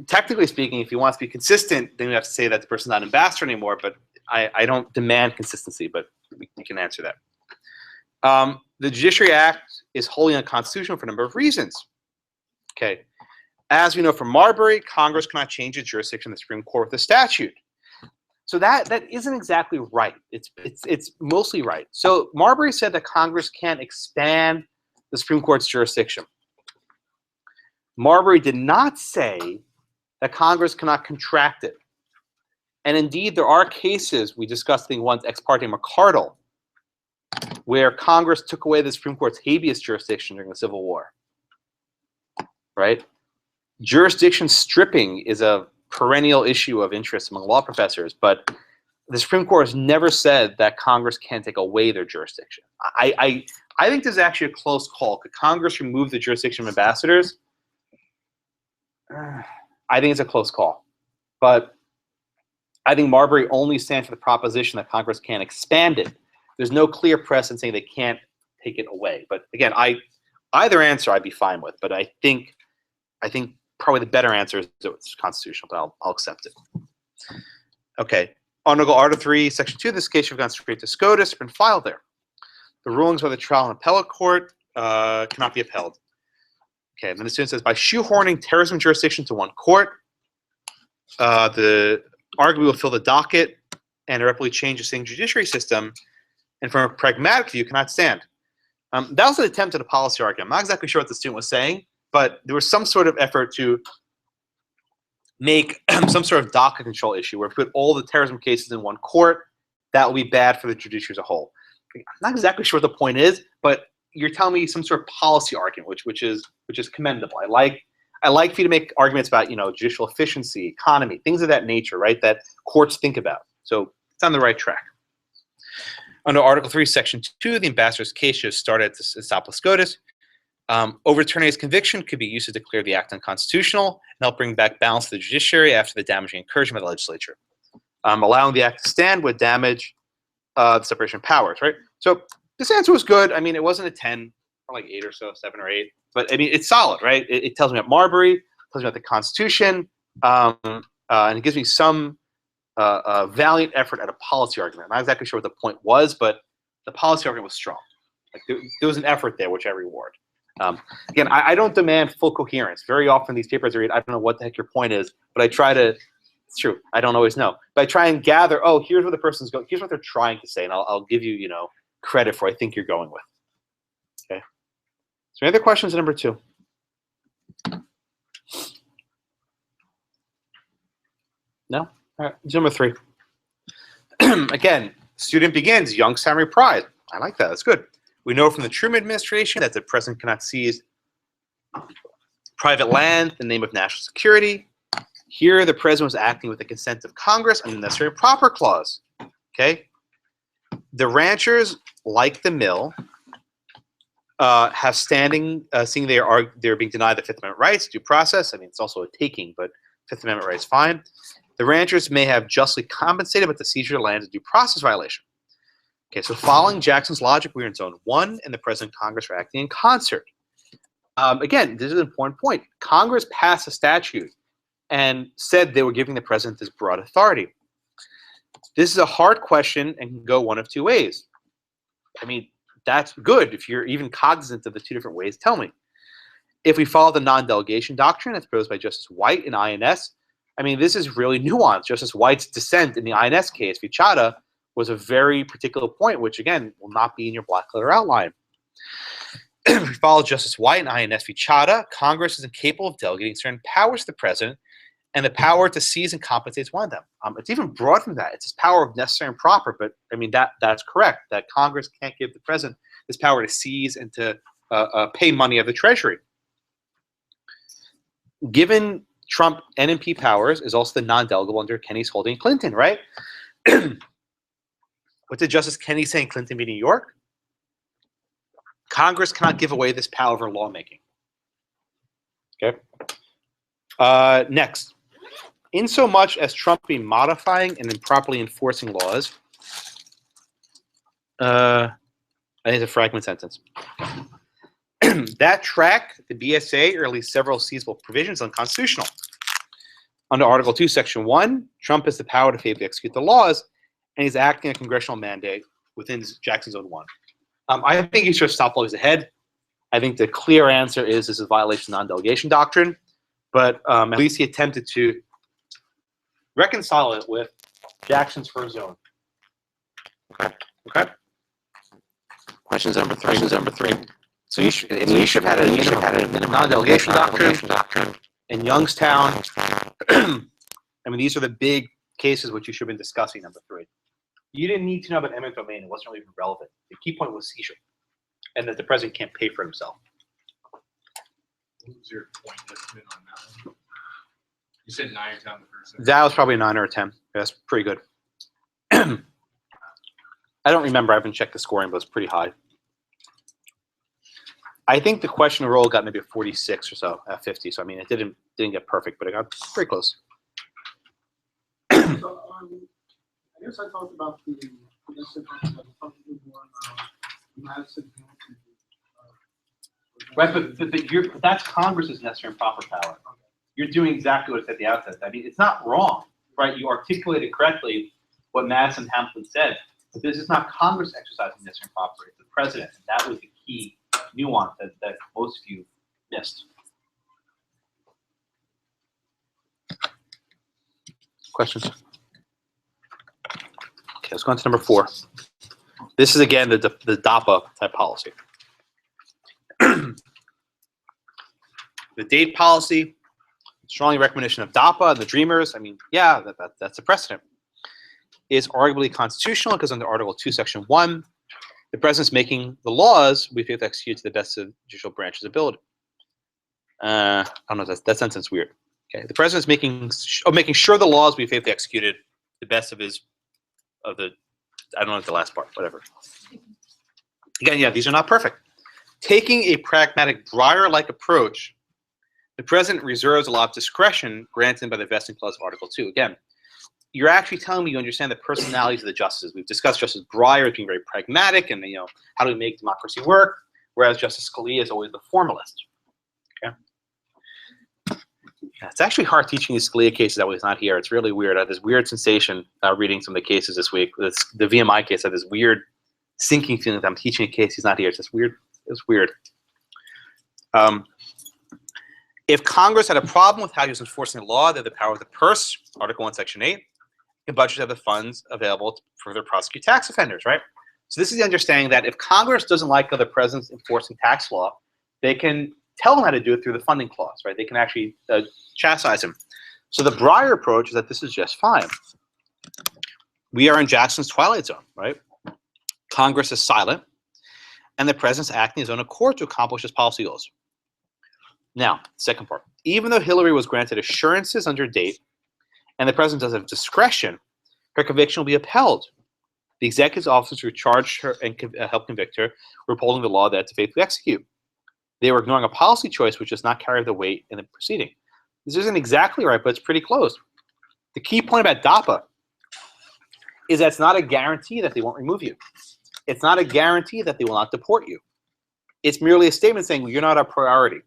Technically speaking, if you want to be consistent, then you have to say that the person's not an ambassador anymore. But I don't demand consistency, but we can answer that. The Judiciary Act is wholly unconstitutional for a number of reasons. Okay. As we know from Marbury, Congress cannot change its jurisdiction of the Supreme Court with a statute. So that isn't exactly right. It's mostly right. So Marbury said that Congress can't expand the Supreme Court's jurisdiction. Marbury did not say that Congress cannot contract it. And indeed, there are cases, we discussed I think once, ex parte McCardle, where Congress took away the Supreme Court's habeas jurisdiction during the Civil War. Right? Jurisdiction stripping is a perennial issue of interest among law professors, but the Supreme Court has never said that Congress can take away their jurisdiction. I think this is actually a close call. Could Congress remove the jurisdiction of ambassadors? I think it's a close call. But I think Marbury only stands for the proposition that Congress can expand it. There's no clear precedent saying they can't take it away. But again, either answer I'd be fine with. But I think probably the better answer is that it's constitutional, but I'll accept it. Okay. Article 3, Section 2, this case should have gone straight to SCOTUS, been filed there. The rulings by the trial and appellate court cannot be upheld. Okay, and then the student says, by shoehorning terrorism jurisdiction to one court, the argument will fill the docket and irreparably change the sitting judiciary system, and from a pragmatic view, cannot stand. That was an attempt at a policy argument. I'm not exactly sure what the student was saying, but there was some sort of effort to make some sort of docket control issue where if we put all the terrorism cases in one court, that will be bad for the judiciary as a whole. I'm not exactly sure what the point is, but you're telling me some sort of policy argument, which is commendable. I like for you to make arguments about judicial efficiency, economy, things of that nature, right? That courts think about. So it's on the right track. Under Article 3, Section 2, the ambassador's case should start at the Stop SCOTUS. Overturning his conviction could be used to declare the act unconstitutional and help bring back balance to the judiciary after the damaging incursion by the legislature. Allowing the act to stand would damage the separation of powers, right? So this answer was good. I mean, it wasn't a 10, or like 8 or so, 7 or 8. But I mean, it's solid, right? It tells me about Marbury, it tells me about the Constitution, and it gives me some valiant effort at a policy argument. I'm not exactly sure what the point was, but the policy argument was strong. Like there was an effort there, which I reward. Again, I don't demand full coherence. Very often these papers I read, I don't know what the heck your point is, but I try to, it's true, I don't always know. But I try and gather, oh, here's where the person's going, here's what they're trying to say, and I'll give you, credit for what I think you're going with. Okay. So any other questions at number 2? No? All right, number 3. Again, student begins, young samurai pride. I like that, that's good. We know from the Truman administration that the president cannot seize private land in the name of national security. Here, the president was acting with the consent of Congress under the necessary and proper clause. Okay? The ranchers, like the mill, have standing, seeing they're being denied the Fifth Amendment rights, due process. I mean, it's also a taking, but Fifth Amendment rights, fine. The ranchers may have justly compensated, but the seizure of land is a due process violation. Okay, so following Jackson's logic, we're in Zone 1, and the President and Congress are acting in concert. Again, this is an important point. Congress passed a statute and said they were giving the President this broad authority. This is a hard question and can go one of 2 ways. I mean, that's good. If you're even cognizant of the 2 different ways, tell me. If we follow the non-delegation doctrine that's proposed by Justice White in INS, I mean, this is really nuanced. Justice White's dissent in the INS case, Vichada, was a very particular point, which, again, will not be in your black letter outline. If we follow Justice White and INS Vichada, Congress is incapable of delegating certain powers to the President, and the power to seize and compensate is one of them. It's even broader than that. It's his power of necessary and proper, but, I mean, that's correct, that Congress can't give the President this power to seize and to pay money of the Treasury. Given Trump NMP powers is also the non-delegable under Kennedy's holding Clinton, right? What did Justice Kennedy say in Clinton v. New York? Congress cannot give away this power over lawmaking. Okay. Next. Insomuch as Trump be modifying and improperly enforcing laws, I think it's a fragment sentence. That track, the BSA, or at least several seizable provisions, unconstitutional. Under Article 2, Section 1, Trump has the power to favorably execute the laws, and he's acting a congressional mandate within Jackson Zone 1. I think you should stop always ahead. I think the clear answer is this is a violation of non-delegation doctrine, but at least he attempted to reconcile it with Jackson's first zone. Okay. Questions number three. So you should have had a minimum Non-delegation doctrine in Youngstown. I mean, these are the big cases which you should have been discussing. Number 3. You didn't need to know about eminent domain. It wasn't really even relevant. The key point was seizure, and that the president can't pay for himself. What was your point estimate on that one? You said 9 or 10 the first time. That was probably a 9 or a 10. That's pretty good. I don't remember. I haven't checked the scoring, but it's pretty high. I think the question roll got maybe a 46 or so, 50. So I mean, it didn't get perfect, but it got pretty close. So, I guess I talked about the Madison. Right, but that's Congress's necessary and proper power. You're doing exactly what it said at the outset. I mean, it's not wrong, right? You articulated correctly what Madison and Hamilton said, but this is not Congress exercising necessary and proper. It's the president, and that was the key nuance that most of you missed. Questions? Okay, let's go on to number 4. This is again the DAPA type policy. The date policy, strongly recognition of DAPA and the Dreamers. I mean, yeah, that's a precedent. Is arguably constitutional because under Article 2, Section 1, the president's making the laws we have to execute to the best of the judicial branch's ability. I don't know, that sentence is weird. Okay, the president's making sure the laws we have to execute to the best of I don't know the last part, whatever. Again, yeah, these are not perfect. Taking a pragmatic Breyer-like approach, the president reserves a lot of discretion granted by the vesting clause of Article 2. Again, you're actually telling me you understand the personalities of the justices. We've discussed Justice Breyer as being very pragmatic and, how do we make democracy work, whereas Justice Scalia is always the formalist. Okay? Yeah, it's actually hard teaching these Scalia cases that way he's not here. It's really weird. I had this weird sensation reading some of the cases this week. The VMI case, I had this weird sinking feeling that I'm teaching a case he's not here. It's just weird. It's weird. If Congress had a problem with how he was enforcing the law, they have the power of the purse, Article 1, Section 8, and budgets have the funds available to further prosecute tax offenders, right? So this is the understanding that if Congress doesn't like how the president's enforcing tax law, they can tell him how to do it through the funding clause, right? They can actually chastise him. So the Breyer approach is that this is just fine. We are in Jackson's twilight zone, right? Congress is silent, and the president's acting his own accord to accomplish his policy goals. Now, second part. Even though Hillary was granted assurances under date, and the president does have discretion, her conviction will be upheld. The executive officers who charged her and helped convict her were upholding the law they had to faithfully execute. They were ignoring a policy choice which does not carry the weight in the proceeding. This isn't exactly right, but it's pretty close. The key point about DAPA is that it's not a guarantee that they won't remove you. It's not a guarantee that they will not deport you. It's merely a statement saying, well, you're not our priority.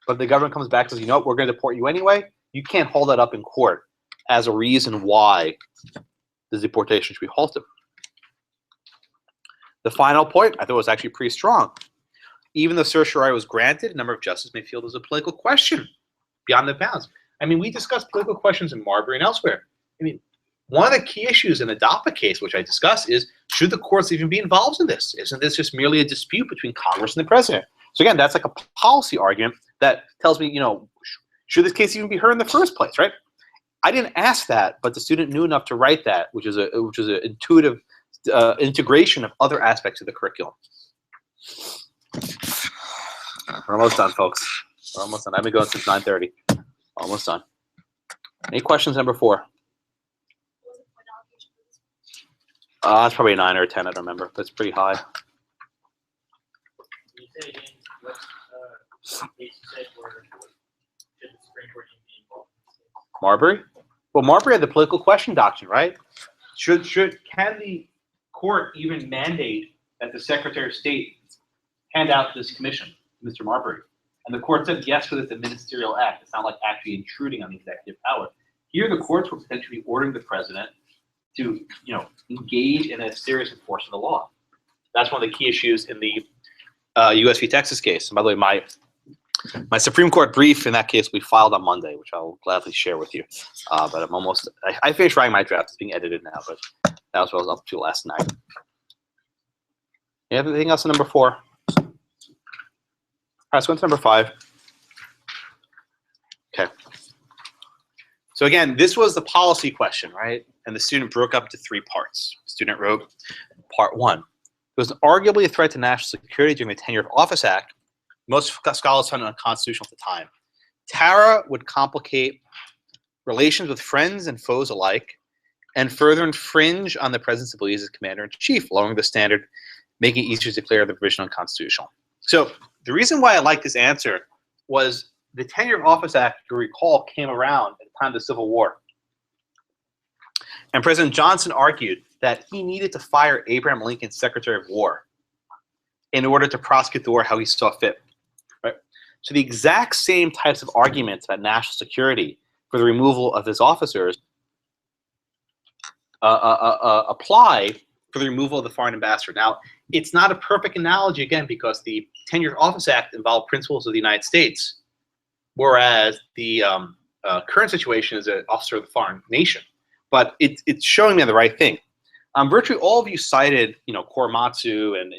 But if the government comes back and says, you know what, we're going to deport you anyway, you can't hold that up in court as a reason why the deportation should be halted. The final point, I thought was actually pretty strong. Even though certiorari was granted, a number of justices may feel there's a political question beyond the bounds. I mean, we discussed political questions in Marbury and elsewhere. I mean, one of the key issues in the DAPA case, which I discussed, is should the courts even be involved in this? Isn't this just merely a dispute between Congress and the president? So again, that's like a policy argument that tells me, should this case even be heard in the first place, right? I didn't ask that, but the student knew enough to write that, which is an intuitive integration of other aspects of the curriculum. We're almost done, folks. We're almost done. I've been going since 9:30. Almost done. Any questions, number 4? It's probably a 9 or a 10. I don't remember, but it's pretty high. Can you say again what case you said where should the Supreme Court even be involved in this case? Marbury? Well, Marbury had the political question doctrine, right? Can the court even mandate that the Secretary of State hand out this commission, Mr. Marbury? And the court said yes, because it's a ministerial act. It's not like actually intruding on the executive power. Here, the courts were potentially ordering the president to, engage in a serious enforcement of the law. That's one of the key issues in the U.S. v. Texas case. And by the way, my Supreme Court brief in that case we filed on Monday, which I'll gladly share with you. But I'm almost, I finished writing my draft. It's being edited now, but that was what I was up to last night. Anything else on number 4? All right, let's go into number 5. Okay. So again, this was the policy question, right? And the student broke up into 3 parts. The student wrote part 1. It was arguably a threat to national security during the Tenure of Office Act. Most scholars found it unconstitutional at the time. Tara would complicate relations with friends and foes alike and further infringe on the president's abilities as commander-in-chief, lowering the standard, making it easier to declare the provision unconstitutional. So the reason why I like this answer was the Tenure of Office Act, you recall, came around at the time of the Civil War. And President Johnson argued that he needed to fire Abraham Lincoln, Secretary of War, in order to prosecute the war how he saw fit. Right? So the exact same types of arguments about national security for the removal of his officers apply for the removal of the foreign ambassador. Now, it's not a perfect analogy, again, because the Tenure of Office Act involved principles of the United States, whereas the current situation is an officer of the foreign nation. But it's showing me the right thing. Virtually all of you cited, Korematsu and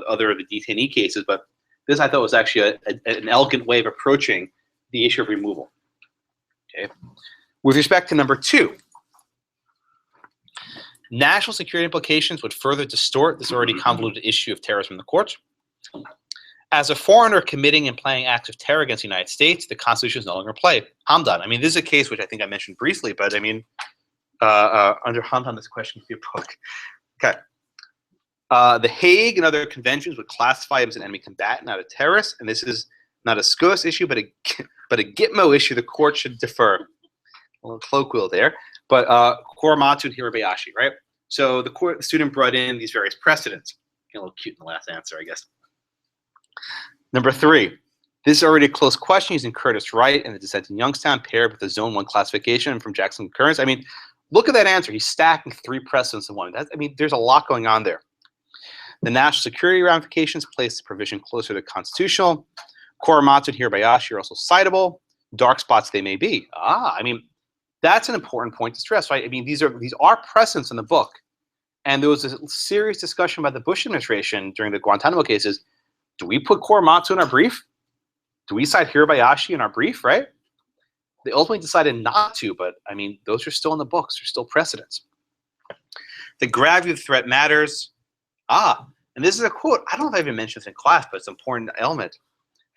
other of the detainee cases, but this I thought was actually an elegant way of approaching the issue of removal. Okay. With respect to number 2, national security implications would further distort this already convoluted issue of terrorism in the courts. As a foreigner committing and planning acts of terror against the United States, the Constitution is no longer in play. Hamdan. I mean, this is a case which I think I mentioned briefly, but I mean, under Hamdan, this question could be a book. Okay. The Hague and other conventions would classify him as an enemy combatant, not a terrorist, and this is not a SCOTUS issue, but a Gitmo issue. The court should defer. A little colloquial there, but Korematsu and Hirabayashi, right? So the student brought in these various precedents. A little cute in the last answer, I guess. Number 3, this is already a close question using Curtis Wright and the dissent in Youngstown paired with the Zone 1 classification from Jackson Concurrence. I mean, look at that answer. He's stacking 3 precedents in one. I mean, there's a lot going on there. The national security ramifications place the provision closer to constitutional. Korematsu and Hirabayashi are also citable. Dark spots they may be. I mean, that's an important point to stress, right? I mean, these are precedents in the book. And there was a serious discussion by the Bush administration during the Guantanamo cases. Do we put Korematsu in our brief? Do we cite Hirabayashi in our brief, right? They ultimately decided not to, but I mean, those are still in the books. They're still precedents. The gravity of the threat matters. And this is a quote. I don't know if I even mentioned this in class, but it's an important element.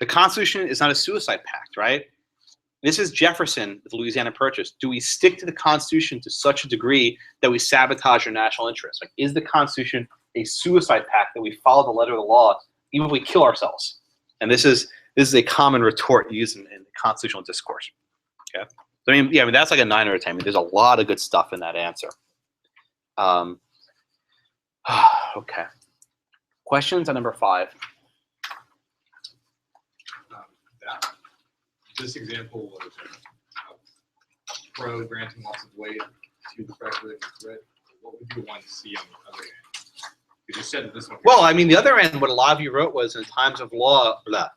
The Constitution is not a suicide pact, right? This is Jefferson with the Louisiana Purchase. Do we stick to the Constitution to such a degree that we sabotage our national interests? Like, is the Constitution a suicide pact that we follow the letter of the law even if we kill ourselves? And this is a common retort used in the constitutional discourse. Okay, so, I mean, that's like a 9 out of 10. I mean, there's a lot of good stuff in that answer. Okay. Questions on number 5? This example was pro granting lots of weight to the fact that it was read. What would you want to see on the other end? You just said that this one. Well, I mean, the other end, what a lot of you wrote was in times of war, the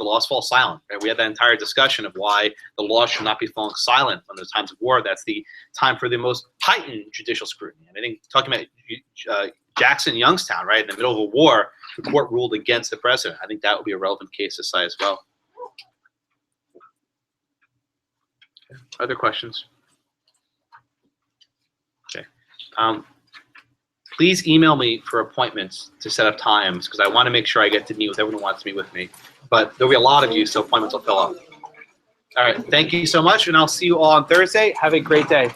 laws fall silent. Right? We had that entire discussion of why the law should not be falling silent when there's times of war. That's the time for the most heightened judicial scrutiny. And I think talking about Jackson, Youngstown, right, in the middle of a war, the court ruled against the president. I think that would be a relevant case to cite as well. Okay. Other questions? Okay. Please email me for appointments to set up times because I want to make sure I get to meet with everyone who wants to meet with me. But there'll be a lot of you, so appointments will fill up. All right. Thank you so much, and I'll see you all on Thursday. Have a great day.